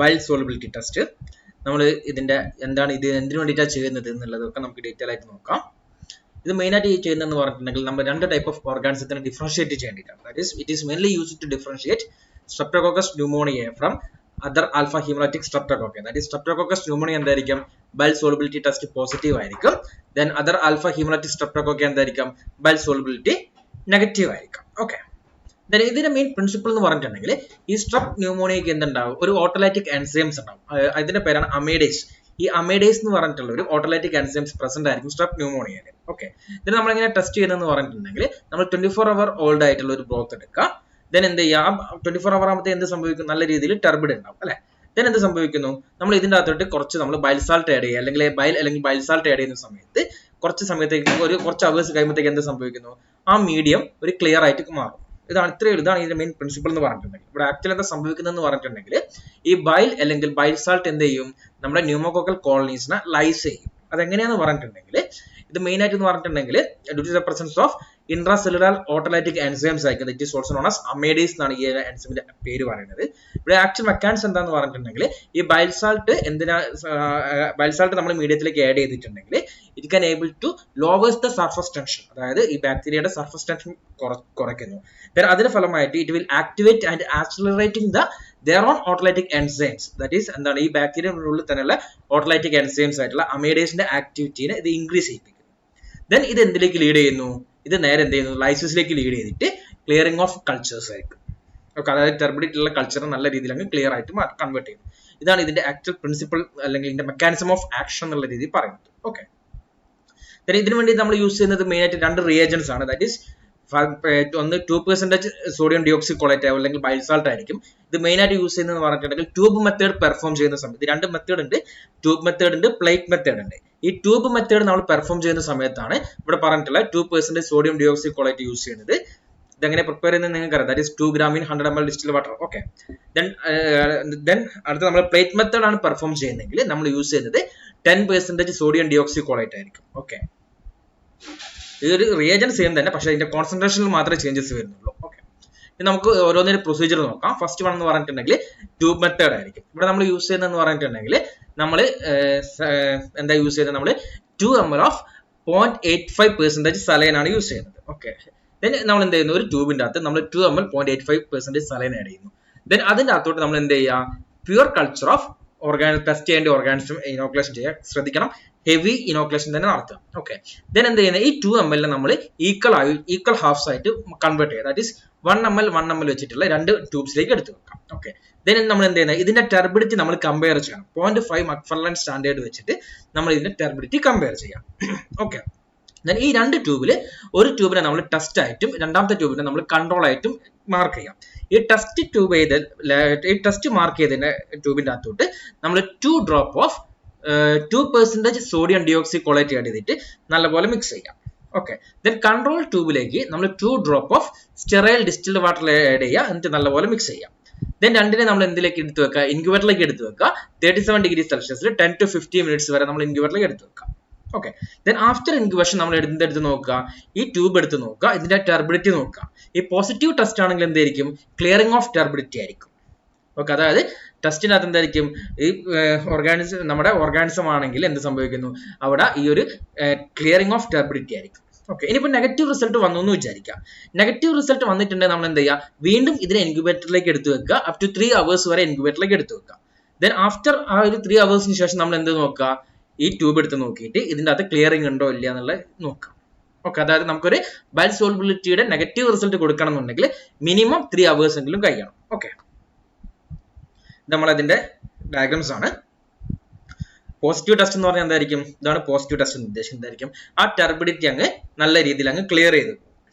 Bile solubility test. നമ്മൾ ഇതിന്റെ എന്താണ് ഇത് എന്തിനു വേണ്ടിയിട്ടാണ് ചെയ്യുന്നത് എന്നുള്ളതൊക്കെ നമുക്ക് ഡീറ്റെയിൽ ആയിട്ട് നോക്കാം. ഇത് മെയിനായിട്ട് ചെയ്യുന്നതെന്ന് പറഞ്ഞിട്ടുണ്ടെങ്കിൽ നമ്മൾ രണ്ട് ടൈപ്പ് ഓഫ് ഓർഗാനിസത്തിനെ ഡിഫറൻഷിയേറ്റ് ചെയ്യേണ്ടിയിട്ടാണ്. That is it is mainly used to differentiate streptococcus pneumoniae from other alpha haemolytic streptococci. That is streptococcus pneumoniae എന്തായിരിക്കും, ബൈൽ സോൾബിലിറ്റി ടെസ്റ്റ് പോസിറ്റീവ് ആയിരിക്കും. Then other alpha haemolytic streptococci എന്തായിരിക്കും, bile solubility negative ആയിരിക്കും. Okay, ഇതിന്റെ main principle എന്ന് പറഞ്ഞിട്ടുണ്ടെങ്കിൽ ഈ strep ന്യൂമോണിയക്ക് എന്തുണ്ടാവും, ഒരു ഓട്ടോലൈറ്റിക് എൻസൈംസ് ഉണ്ടാവും. അതിന്റെ പേരാണ് അമൈഡേസ്. ഈ അമൈഡേസ് എന്ന് പറഞ്ഞിട്ടുള്ള ഒരു ഓട്ടോലൈറ്റിക് എൻസൈംസ് പ്രസന്റ് ആയിരിക്കും സ്ട്രെപ് ന്യൂമോണിയയിൽ. ഓക്കെ, ഇതിന് നമ്മളെങ്ങനെ ടെസ്റ്റ് ചെയ്യുന്നതെന്ന് പറഞ്ഞിട്ടുണ്ടെങ്കിൽ നമ്മൾ 24 hour ഓൾഡ് ആയിട്ടുള്ള ഒരു ബ്രോത്ത് എടുക്കുക. ദെൻ എന്ത് ചെയ്യാം, 24 hour ആകുമ്പോൾ എന്ത് സംഭവിക്കും, നല്ല രീതിയിൽ ടർബിഡ് ഉണ്ടാവും അല്ലെ. ദെൻ എന്ത് സംഭവിക്കുന്നു, നമ്മൾ ഇതിന്റെ അകത്തോട്ട് കുറച്ച് നമ്മൾ ബൈൽ സാൾട്ട് ആഡ് ചെയ്യുക, അല്ലെങ്കിൽ ബൈൽ സാൾട്ട് ആഡ് ചെയ്യുന്ന സമയത്ത് കുറച്ച് സമയത്തേക്ക് കുറച്ച് അവേഴ്സ് കഴിയുമ്പോഴത്തേക്ക് എന്ത് സംഭവിക്കുന്നു, ആ മീഡിയം ഒരു ക്ലിയർ ആയിട്ട് മാറും. ഇതാണ് ഇതിന്റെ മെയിൻ പ്രിൻസിപ്പിൾ എന്ന് പറഞ്ഞിട്ടുണ്ടെങ്കിൽ. ഇവിടെ ആക്ച്വലി എന്താ സംഭവിക്കുന്നതെന്ന് പറഞ്ഞിട്ടുണ്ടെങ്കിൽ ഈ ബൈൽ അല്ലെങ്കിൽ ബൈൽ സാൾട്ട് എന്ത് ചെയ്യും, നമ്മുടെ ന്യൂമോകോക്കൽ കോളനീസിനെ ലൈസ് ചെയ്യും. അതെങ്ങനെയാന്ന് പറഞ്ഞിട്ടുണ്ടെങ്കിൽ ഇത് മെയിൻ ആയിട്ട് എന്ന് പറഞ്ഞിട്ടുണ്ടെങ്കിൽ due to the presence of intracellular autolytic enzymes ആയിരിക്കും. It is also known as amidase എന്നാണ് ഈ എൻസൈമിന്റെ പേര് പറയുന്നത്. ഇവിടെ ആക്ച്വൽ മെക്കാനിസം എന്താന്ന് പറഞ്ഞിട്ടുണ്ടെങ്കിൽ ഈ ബൈൽ സാൾട്ട് നമ്മൾ മീഡിയത്തിലേക്ക് ആഡ് ചെയ്തിട്ടുണ്ടെങ്കിൽ it can able to lowers the surface tension, അതായത് ഈ ബാക്ടീരിയയുടെ സർഫസ് ടെൻഷൻ കുറയ്ക്കുന്നു. അതിന്റെ ഫലമായിട്ട് it will activate and accelerating their own autolytic enzymes. That is എന്താണ്, ഈ ബാക്ടീരിയയുടെ ഉള്ളിൽ തന്നെയുള്ള ഓട്ടോലൈറ്റിക് എൻസൈംസ് ആയിട്ടുള്ള അമൈഡേസിന്റെ ആക്ടിവിറ്റിനെ ഇത് ഇൻക്രീസ് ചെയ്യിപ്പിക്കുന്നു. ദെൻ ഇത് എന്തിലേക്ക് ലീഡ് ചെയ്യുന്നു, ഇത് നേരെ എന്ത് ചെയ്യുന്നു, ലൈസിസിലേക്ക് ലീഡ് ചെയ്തിട്ട് ക്ലിയറിംഗ് ഓഫ് കൾച്ചേഴ്സ് ആയിരിക്കും. ഓക്കെ, അതായത് ടെർബിഡിറ്റുള്ള കൾച്ചർ നല്ല രീതിയിൽ അങ്ങ് ക്ലിയർ ആയിട്ട് കൺവേർട്ട് ചെയ്യുന്നു. ഇതാണ് ഇതിന്റെ ആക്ച്വൽ പ്രിൻസിപ്പിൾ അല്ലെങ്കിൽ ഇതിന്റെ മെക്കാനിസം ഓഫ് ആക്ഷൻ എന്നുള്ള രീതിയിൽ പറയുന്നത്. ഓക്കെ, ഇതിനു വേണ്ടി നമ്മൾ യൂസ് ചെയ്യുന്നത് മെയിൻ ആയിട്ട് രണ്ട് റിയേജൻസ് ആണ്. ദാറ്റ് ഈസ് ഒന്ന് 2% സോഡിയം ഡിയോക്സികോളേറ്റ് അല്ലെങ്കിൽ ബൈൽ സാൾട്ട് ആയിരിക്കും. ഇത് മെയിൻ ആയിട്ട് യൂസ് ചെയ്യുന്നത് പറഞ്ഞിട്ടുണ്ടെങ്കിൽ ട്യൂബ് മെത്തേഡ് പെർഫോം ചെയ്യുന്ന സമയത്ത്. രണ്ട് മെത്തേഡ് ഉണ്ട്, ട്യൂബ് മെത്തേഡ് ഉണ്ട്, പ്ലേറ്റ് മെത്തേഡ് ഉണ്ട്. ഈ ട്യൂബ് മെത്തേഡ് നമ്മൾ പെർഫോം ചെയ്യുന്ന സമയത്താണ് ഇവിടെ പറഞ്ഞിട്ടുള്ള 2% സോഡിയം ഡിയോക്സികോളേറ്റ് യൂസ് ചെയ്യുന്നത്. ഇതെങ്ങനെ പ്രിപ്പയർ ചെയ്യുന്നത് നിങ്ങൾക്ക് അറിയാം. That is 2 gram in 100 ml distilled water. Okay, then അടുത്ത നമ്മൾ പ്ലേറ്റ് മെത്തേഡ് ആണ് പെർഫോം ചെയ്യുന്നതെങ്കിൽ നമ്മൾ യൂസ് ചെയ്യുന്നത് 10% സോഡിയം ഡിയോക്സികോളേറ്റ് ആയിരിക്കും. ഓക്കെ, ഇതൊരു റിയേജന്റ് സെയിം തന്നെ, പക്ഷേ ഇതിന്റെ കോൺസെൻട്രേഷനിൽ മാത്രമേ ചേഞ്ചസ് വരുന്നുള്ളൂ. ഓക്കെ, ഇനി നമുക്ക് ഓരോന്നിന്റെ പ്രൊസീജിയർ നോക്കാം. ഫസ്റ്റ് വൺ എന്ന് പറഞ്ഞിട്ടുണ്ടെങ്കിൽ ട്യൂബ് മെത്തേഡ് ആയിരിക്കും. ഇവിടെ നമ്മൾ യൂസ് ചെയ്യുന്നതെന്ന് പറഞ്ഞിട്ടുണ്ടെങ്കിൽ നമ്മൾ എന്താ യൂസ് ചെയ്യുന്നത്, നമ്മൾ 2 ml of 0.85% സലൈൻ ആണ് യൂസ് ചെയ്യുന്നത്. ഓക്കെ, ദെൻ നമ്മൾ എന്ത് ചെയ്യുന്നു, ഒരു ട്യൂബിന്റെ അകത്ത് നമ്മൾ 2 ml 0.85% സലൈൻ ആഡ് ചെയ്യുന്നു. ദെൻ അതിന്റെ അകത്തോട്ട് നമ്മൾ എന്ത് ചെയ്യുക, പ്യുവർ കൾച്ചർ ഓഫ് ടെസ്റ്റ് ചെയ്യേണ്ട ഓർഗാനിസം ഇനോക്കുലേഷൻ ചെയ്യുക. ശ്രദ്ധിക്കണം, ഹെവി ഇനോക്കുലേഷൻ തന്നെ നടത്തുക. ഓക്കെ, ദെൻ എന്ത് ചെയ്യുന്നത്, ഈ 2 ml നമ്മൾ ഈക്വൽ ഹാഫ്സ് ആയിട്ട് കൺവേർട്ട് ചെയ്യുക. ദാറ്റ് ഈസ് 1 ml വെച്ചിട്ടുള്ള 2 ട്യൂബ്സിലേക്ക് എടുത്തു വെക്കാം. ഓക്കെ, ദെൻ നമ്മൾ എന്ത് ചെയ്യുന്നത്, ഇതിന്റെ ടെർബിഡിറ്റി നമ്മൾ കമ്പയർ ചെയ്യണം. 0.5 മക്ഫർലാൻ സ്റ്റാൻഡേർഡ് വെച്ചിട്ട് നമ്മൾ ഇതിന്റെ ടെർബിഡിറ്റി കമ്പയർ ചെയ്യാം. ഓക്കെ, ദെൻ ഈ 2 ട്യൂബിൽ ഒരു ട്യൂബിനെ നമ്മൾ ടെസ്റ്റ് ആയിട്ടും രണ്ടാമത്തെ ട്യൂബിനെ നമ്മൾ കൺട്രോൾ ആയിട്ടും മാർക്ക് ചെയ്യാം. ഈ ടെസ്റ്റ് മാർക്ക് ചെയ്തതിന്റെ ട്യൂബിന്റെ അകത്തോട്ട് നമ്മൾ 2 drop of 2% സോഡിയം ഡിയോക്സികോളേറ്റ് ആഡ് ചെയ്തിട്ട് നല്ലപോലെ മിക്സ് ചെയ്യാം. ഓക്കെ, ദെൻ കൺട്രോൾ ട്യൂബിലേക്ക് നമ്മൾ 2 drop of sterile distilled water add ചെയ്യുക, എന്നിട്ട് നല്ലപോലെ മിക്സ് ചെയ്യാം. ദെൻ രണ്ടിനെ നമ്മൾ എന്തിലേക്ക് എടുത്തു വെക്കുക, ഇൻക്യുബേറ്ററിലേക്ക് എടുത്തു വെക്കുക. 37 degree Celsius 10 to 15 minutes വരെ നമ്മൾ ഇൻക്യുബേറ്ററിലേക്ക് എടുത്തു വെക്കാം. ഓക്കെ, ദെൻ ആഫ്റ്റർ ഇൻക്യുബേഷൻ നമ്മൾ എടുത്ത് നോക്കുക, ഈ ട്യൂബ് എടുത്ത് നോക്കുക, ഇതിന്റെ ടെർബിഡിറ്റി നോക്കുക. ഈ പോസിറ്റീവ് ടെസ്റ്റ് ആണെങ്കിൽ എന്തായിരിക്കും, ക്ലിയറിംഗ് ഓഫ് ടെർബിഡിറ്റി ആയിരിക്കും. ഓക്കെ, അതായത് ടെസ്റ്റിനകത്ത് എന്തായിരിക്കും, ഈ നമ്മുടെ ഓർഗാനിസം ആണെങ്കിൽ എന്ത് സംഭവിക്കുന്നു, അവിടെ ഈ ഒരു ക്ലിയറിംഗ് ഓഫ് ടെർബിഡിറ്റി ആയിരിക്കും. ഓക്കെ, ഇനിയിപ്പോൾ നെഗറ്റീവ് റിസൾട്ട് വന്നു എന്ന് വിചാരിക്കാം. നെഗറ്റീവ് റിസൾട്ട് വന്നിട്ടുണ്ടെങ്കിൽ നമ്മൾ എന്ത് ചെയ്യുക, വീണ്ടും ഇതിനെ ഇൻക്യുബേറ്ററിലേക്ക് എടുത്തു വെക്കുക. അപ് ടു 3 hours വരെ ഇൻക്യുബേറ്ററിലേക്ക് എടുത്തു വെക്കുക. ദെൻ ആഫ്റ്റർ ആ ഒരു 3 hours ശേഷം നമ്മൾ എന്ത് നോക്കുക, ഈ ട്യൂബ് എടുത്ത് നോക്കിയിട്ട് ഇതിന്റെ അകത്ത് ക്ലിയറിംഗ് ഉണ്ടോ ഇല്ല എന്നുള്ളത് നോക്കാം. ഓക്കെ, അതായത് നമുക്കൊരു ബൈൽ സോൾബിലിറ്റിയുടെ നെഗറ്റീവ് റിസൾട്ട് കൊടുക്കണം എന്നുണ്ടെങ്കിൽ മിനിമം 3 hours എങ്കിലും കഴിയണം. ഓക്കെ, നമ്മളതിന്റെ ഡയഗ്രാംസ് ആണ്. പോസിറ്റീവ് ടെസ്റ്റ് എന്ന് പറഞ്ഞാൽ എന്തായിരിക്കും, ഇതാണ് പോസിറ്റീവ് ടെസ്റ്റ് ഉദ്ദേശം. എന്തായിരിക്കും, ആ ടെർബിഡിറ്റി അങ്ങ് നല്ല രീതിയിൽ അങ്ങ് ക്ലിയർ ചെയ്തു.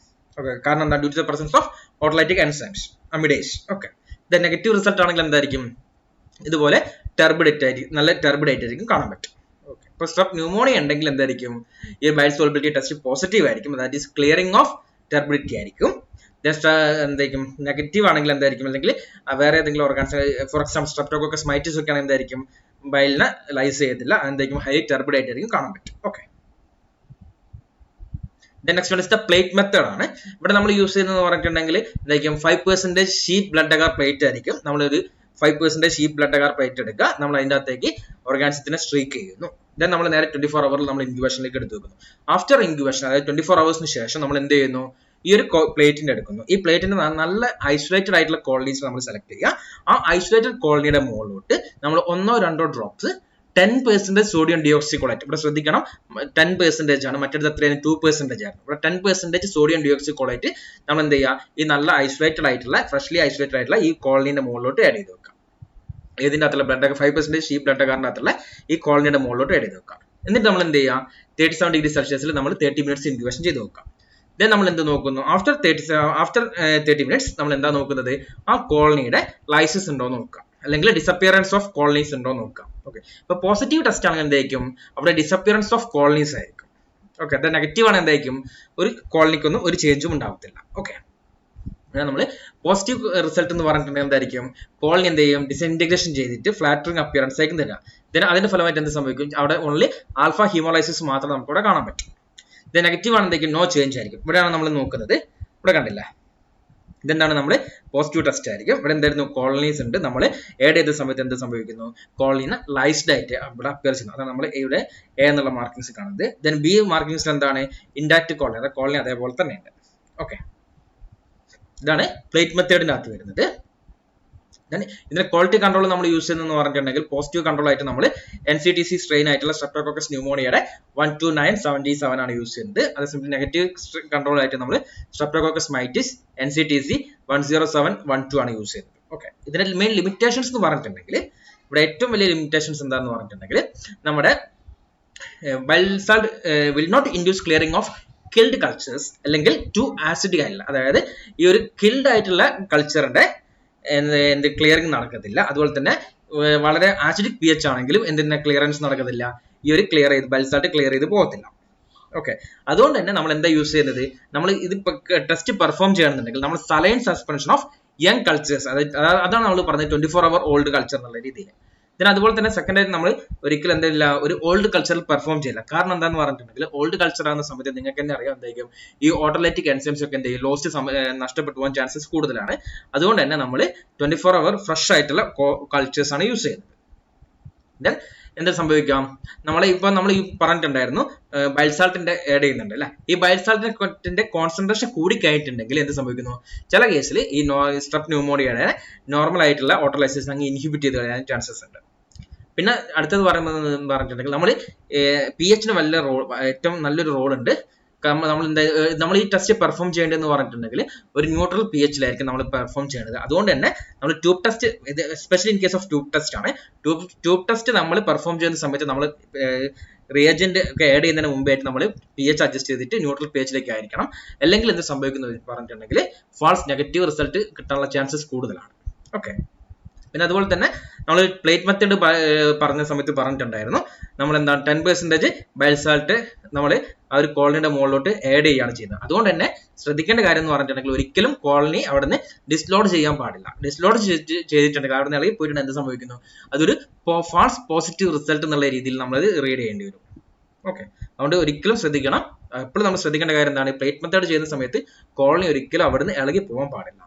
ഓക്കെ, കാരണം എന്താ, due to the presence of autolytic enzymes amidase. Okay, the negative result ആണെങ്കിൽ എന്തായിരിക്കും, ഇതുപോലെ ടെർബിഡേറ്റ് ആയിരിക്കും, നല്ല ടെർബിഡേറ്റ് ആയിരിക്കും കാണാൻ പറ്റും. ഓക്കെ, ഇപ്പോൾ സ്ട്രെപ് ന്യൂമോണിയ ഉണ്ടെങ്കിൽ എന്തായിരിക്കും, ഈ ബൈൽ സോൾബിലിറ്റി ടെസ്റ്റ് പോസിറ്റീവ് ആയിരിക്കും, that is clearing of turbidity ആയിരിക്കും. ജസ്റ്റ് എന്തായിരിക്കും, നെഗറ്റീവ് ആണെങ്കിൽ എന്തായിരിക്കും, അല്ലെങ്കിൽ വേറെ ഏതെങ്കിലും ഓർഗാൻസ്, ഫോർ എക്സാമ്പിൾ സ്ട്രെപ്റ്റോകോക്കസ് മൈറ്റിസ് ഒക്കെ ആണെങ്കിൽ എന്തായിരിക്കും, ബൈലിനെ ലൈസ് ചെയ്യത്തില്ല, എന്തായിരിക്കും, ഹൈ ടെർബിഡേറ്റ് ആയിരിക്കും കാണാൻ പറ്റും. Okay, next one is the plate method ആണ്. ഇവിടെ നമ്മൾ യൂസ് ചെയ്യുന്നത് പറഞ്ഞിട്ടുണ്ടെങ്കിൽ എന്തായിരിക്കും, 5% ഷീറ്റ് ബ്ലഡ് അഗർ പ്ലേറ്റ് ആയിരിക്കും നമ്മളൊരു 5% ഈ ബ്ലഡ് അഗാർ പ്ലേറ്റ് എടുക്കുക, നമ്മൾ അതിൻ്റെ അകത്തേക്ക് ഓർഗാനിസത്തിനെ സ്ട്രീക്ക് ചെയ്യുന്നു. ദെൻ നമ്മൾ നേരെ 24 hours നമ്മൾ ഇൻക്യുബേഷനിലേക്ക് എടുത്തു വെക്കുന്നു. ആഫ്റ്റർ ഇൻക്യുബേഷൻ, അതായത് 24 hours ശേഷം നമ്മൾ എന്ത് ചെയ്യുന്നു, ഈ ഒരു പ്ലേറ്റിന്റെ എടുക്കുന്നു. ഈ പ്ലേറ്റിന്റെ നല്ല ഐസൊലേറ്റഡ് ആയിട്ടുള്ള കോളനീസ് നമ്മൾ സെലക്ട് ചെയ്യുക. ആ ഐസൊലേറ്റഡ് കോളനിയുടെ മുകളിലോട്ട് നമ്മൾ 1-2 ഡ്രോപ്സ് 10% സോഡിയം ഡിയോക്സിക്കോളേറ്റ്, ഇവിടെ ശ്രദ്ധിക്കണം 10% ആണ്, മറ്റേത് എത്രയാണ് 2% ആണ്. ഇവിടെ 10% സോഡിയം ഡിയോക്സിക്കോളേറ്റ് നമ്മൾ എന്ത് ചെയ്യുക, ഈ നല്ല ഐസൊലേറ്റഡ് ആയിട്ടുള്ള ഫ്രഷ്ലി ഐസൊലേറ്റഡ് ആയിട്ടുള്ള ഈ കോളനിയുടെ മുകളിലോട്ട് ആഡ് ചെയ്ത് വെക്കാം. ഇതിന്റെ അകത്തുള്ള ബ്ലഡ് 5% ഈ ബ്ലഡ് അഗാറിന്റെ അകത്തുള്ള ഈ കോളനിയുടെ മുകളിലോട്ട് ആഡ് ചെയ്ത് വെക്കാം. എന്നിട്ട് നമ്മൾ എന്ത് ചെയ്യുക, 37 degree Celsius നമ്മൾ 30 minutes ഇൻക്യുബേഷൻ ചെയ്ത് വെക്കാം. ദെൻ നമ്മൾ എന്ത് നോക്കുന്നു, ആഫ്റ്റർ 30 minutes നമ്മൾ എന്താ നോക്കുന്നത്, ആ കോളനിയുടെ ലൈസിസ് ഉണ്ടോ എന്ന് നോക്കാം, അല്ലെങ്കിൽ ഡിസപ്പിയറൻസ് ഓഫ് കോളനീസ് ഉണ്ടോ എന്ന് നോക്കാം. ഓക്കെ, ഇപ്പൊ പോസിറ്റീവ് ടെസ്റ്റ് ആണെങ്കിൽ എന്തായിരിക്കും, അവിടെ ഡിസപ്പിയറൻസ് ഓഫ് കോളനീസ് ആയിരിക്കും. ഓക്കെ, അത് നെഗറ്റീവ് ആണ് എന്തായിരിക്കും, ഒരു കോളനിക്കൊന്നും ഒരു ചേഞ്ചും ഉണ്ടാവത്തില്ല. ഓക്കെ, നമ്മൾ പോസിറ്റീവ് റിസൾട്ട് എന്ന് പറഞ്ഞിട്ടുണ്ടെങ്കിൽ എന്തായിരിക്കും, കോളനി എന്ത് ചെയ്യും, ഡിസിൻറ്റഗ്രേഷൻ ചെയ്തിട്ട് ഫ്ലാറ്ററിംഗ് അപ്പിയറൻസ് ആയിരിക്കും തരിക. ദെൻ അതിന്റെ ഫലമായിട്ട് എന്ത് സംഭവിക്കും, അവിടെ ഓൺലി ആൽഫ ഹീമോളൈസിസ് മാത്രം നമുക്ക് ഇവിടെ കാണാൻ പറ്റും. ഇത് നെഗറ്റീവ് ആണ് എന്തായിരിക്കും, നോ ചേഞ്ച് ആയിരിക്കും. ഇവിടെയാണ് നമ്മൾ നോക്കുന്നത്, ഇവിടെ കണ്ടില്ല, ഇതെന്താണ് നമ്മൾ പോസിറ്റീവ് ടെസ്റ്റ് ആയിരിക്കും. ഇവിടെ എന്തായിരുന്നു, കോളനീസ് ഉണ്ട്, നമ്മൾ ആഡ് ചെയ്ത സമയത്ത് എന്ത് സംഭവിക്കുന്നു, കോളനീനെ ലൈസ്ഡ് ആയിട്ട് ഇവിടെ അപ്പിയർ ചെയ്യുന്നു. അതാണ് നമ്മൾ ഇവിടെ എ എന്നുള്ള മാർക്കിങ്സ് കാണുന്നത്. ദെൻ ബി മാർക്കിങ്സ് എന്താണ്, ഇൻഡാക്ട് കോളനി, അതായത് കോളനി അതേപോലെ തന്നെ ഉണ്ട്. ഓക്കെ, ഇതാണ് പ്ലേറ്റ് മെത്തേഡിന്റെ അകത്ത് വരുന്നത്. ഇതിന്റെ ക്വാളിറ്റി കൺട്രോൾ നമ്മൾ യൂസ് ചെയ്യുന്നതെന്ന് പറഞ്ഞിട്ടുണ്ടെങ്കിൽ പോസിറ്റീവ് കൺട്രോൾ ആയിട്ട് നമ്മൾ NCTC സ്ട്രെയിൻ ആയിട്ടുള്ള സ്ട്രെപ്റ്റോകോക്കസ് ന്യൂമോണിയയുടെ 12977 ആണ് യൂസ് ചെയ്യുന്നത്. അതേസമയം നെഗറ്റീവ് കൺട്രോൾ ആയിട്ട് നമ്മൾ സ്ട്രെപ്റ്റോകോക്കസ് മൈറ്റിസ് NCTC 10712 ആണ് യൂസ് ചെയ്യുന്നത്. ഓക്കെ, ഇതിന്റെ മെയിൻ ലിമിറ്റേഷൻസ് എന്ന് പറഞ്ഞിട്ടുണ്ടെങ്കിൽ, ഇവിടെ ഏറ്റവും വലിയ ലിമിറ്റേഷൻസ് എന്താണെന്ന് പറഞ്ഞിട്ടുണ്ടെങ്കിൽ, നമ്മുടെ bile salt will not induce clearing of killed cultures, അല്ലെങ്കിൽ ടു ആസിഡിക് ആയിട്ടുള്ള, അതായത് ഈ ഒരു കിൽഡ് ആയിട്ടുള്ള കൾച്ചറിന്റെ എന്ത് ക്ലിയറിംഗ് നടക്കത്തില്ല. അതുപോലെ തന്നെ വളരെ ആസിഡിക് pH ആണെങ്കിലും എന്തിന്റെ ക്ലിയറൻസ് നടക്കത്തില്ല, ഈ ഒരു ബൈൽസാൾട്ട് ക്ലിയർ ചെയ്ത് പോകത്തില്ല. ഓക്കെ, അതുകൊണ്ട് തന്നെ നമ്മൾ എന്താ യൂസ് ചെയ്യുന്നത്, നമ്മൾ ഇത് ടെസ്റ്റ് പെർഫോം ചെയ്യണമെന്നുണ്ടെങ്കിൽ നമ്മൾ saline suspension of young cultures, അതാണ് നമ്മൾ പറഞ്ഞത് 24 hour ഓൾഡ് കൾച്ചർ എന്നുള്ള രീതിയിൽ. then അതുപോലെ തന്നെ സെക്കൻഡ് ആയിട്ട് നമ്മൾ ഒരിക്കലും എന്തില്ല, ഒരു ഓൾഡ് കൾച്ചറിൽ പെർഫോം ചെയ്യില്ല. കാരണം എന്താണെന്ന് പറഞ്ഞിട്ടുണ്ടെങ്കിൽ, ഓൾഡ് കൾച്ചർ ആകുന്ന സമയത്ത് നിങ്ങൾക്ക് തന്നെ അറിയാം എന്തായിരിക്കും, ഈ ഓട്ടോലൈറ്റിക് എൻസൈംസ് ഒക്കെ എന്ത് ചെയ്യും, ലോസ്റ്റ് നഷ്ടപ്പെട്ടു പോകാൻ ചാൻസസ് കൂടുതലാണ്. അതുകൊണ്ട് തന്നെ നമ്മൾ 24 hour ഫ്രഷ് ആയിട്ടുള്ള കൾച്ചേഴ്സ് ആണ് യൂസ് ചെയ്യുന്നത്. ദെൻ എന്താ സംഭവിക്കാം, നമ്മൾ ഈ പറഞ്ഞിട്ടുണ്ടായിരുന്നു ബൈൽസാൾട്ടിന്റെ ആഡ് ചെയ്യുന്നുണ്ട് അല്ലെ, ഈ ബൈൽസാൾട്ടിന്റെ കോൺസെൻട്രേഷൻ കൂടി കഴിഞ്ഞിട്ടുണ്ടെങ്കിൽ എന്ത് സംഭവിക്കുന്നു, ചില കേസിൽ ഈ സ്ട്രെപ് ന്യൂമോണിയയുടെ നോർമൽ ആയിട്ടുള്ള ഓട്ടോലൈസിസ് അങ്ങ് ഇൻഹിബിറ്റ് ചെയ്ത് കളയാൻ ചാൻസസ് ഉണ്ട്. പിന്നെ അടുത്തത് പറഞ്ഞിട്ടുണ്ടെങ്കിൽ നമ്മൾ pH വലിയ റോൾ, ഏറ്റവും നല്ലൊരു റോൾ ഉണ്ട്. നമ്മൾ ഈ ടെസ്റ്റ് പെർഫോം ചെയ്യേണ്ടതെന്ന് പറഞ്ഞിട്ടുണ്ടെങ്കിൽ ഒരു ന്യൂട്രൽ pH-ലായിരിക്കും നമ്മൾ പെർഫോം ചെയ്യേണ്ടത്. അതുകൊണ്ട് തന്നെ നമ്മൾ tube test, especially in case of tube test ആണ്, ട്യൂബ് ടെസ്റ്റ് നമ്മൾ പെർഫോം ചെയ്യുന്ന സമയത്ത് നമ്മൾ റിയേജന്റ് ഒക്കെ ആഡ് ചെയ്യുന്നതിന് മുമ്പായിട്ട് നമ്മൾ pH അഡ്ജസ്റ്റ് ചെയ്തിട്ട് ന്യൂട്രൽ pH-ലേക്ക് ആയിരിക്കണം. അല്ലെങ്കിൽ എന്ത് സംഭവിക്കുന്നു പറഞ്ഞിട്ടുണ്ടെങ്കിൽ ഫാൾസ് നെഗറ്റീവ് റിസൾട്ട് കിട്ടാനുള്ള ചാൻസസ് കൂടുതലാണ്. ഓക്കെ, പിന്നെ അതുപോലെ തന്നെ നമ്മൾ പ്ലേറ്റ് മെത്തേഡ് പറഞ്ഞ സമയത്ത് പറഞ്ഞിട്ടുണ്ടായിരുന്നു, നമ്മൾ എന്താണ് 10% ബൈൽസാൾട്ട് നമ്മൾ ആ ഒരു കോളനിയുടെ മുകളിലോട്ട് ആഡ് ചെയ്യുകയാണ് ചെയ്യുന്നത്. അതുകൊണ്ട് തന്നെ ശ്രദ്ധിക്കേണ്ട കാര്യം എന്ന് പറഞ്ഞിട്ടുണ്ടെങ്കിൽ, ഒരിക്കലും കോളനി അവിടെ നിന്ന് ഡിസ്ലോഡ് ചെയ്യാൻ പാടില്ല. ഡിസ്ലോഡ് ചെയ്തിട്ടുണ്ടെങ്കിൽ അവിടെ നിന്ന് ഇളകി പോയിട്ട് എന്ത് സംഭവിക്കുന്നു, അതൊരു ഫാൾസ് പോസിറ്റീവ് റിസൾട്ട് എന്നുള്ള രീതിയിൽ നമ്മൾ റീഡ് ചെയ്യേണ്ടി വരും. ഓക്കെ, അതുകൊണ്ട് ഒരിക്കലും ശ്രദ്ധിക്കണം. എപ്പോഴും നമ്മൾ ശ്രദ്ധിക്കേണ്ട കാര്യം എന്താണ്, പ്ലേറ്റ് മെത്തേഡ് ചെയ്യുന്ന സമയത്ത് കോളനി ഒരിക്കലും അവിടെ നിന്ന് ഇളകി പോകാൻ പാടില്ല.